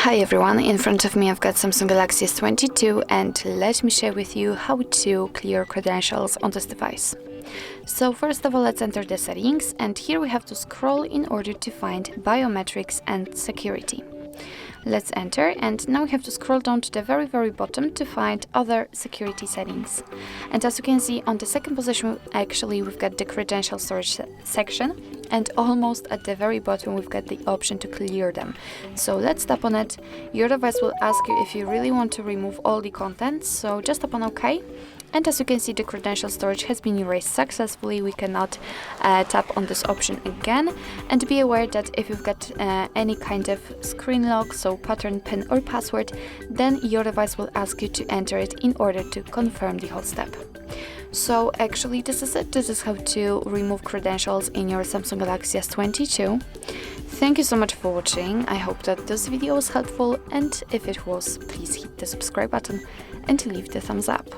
Hi everyone, in front of me I've got Samsung Galaxy S22 and let me share with you how to clear credentials on this device. So first of all, let's enter the settings, and here we have to scroll in order to find biometrics and security. Let's enter, and now we have to scroll down to the very bottom to find other security settings. And as you can see, on the second position actually we've got the credential storage section, and almost at the very bottom we've got the option to clear them. So let's tap on it. Your device will ask you if you really want to remove all the contents, so just tap on OK. And as you can see, the credential storage has been erased successfully. We cannot tap on this option again. And be aware that if you've got any kind of screen lock, so pattern, PIN or password, then your device will ask you to enter it in order to confirm the whole step. So actually this is it. This is how to remove credentials in your Samsung Galaxy S22. Thank you so much for watching. I hope that this video was helpful, and if it was, please hit the subscribe button and leave the thumbs up.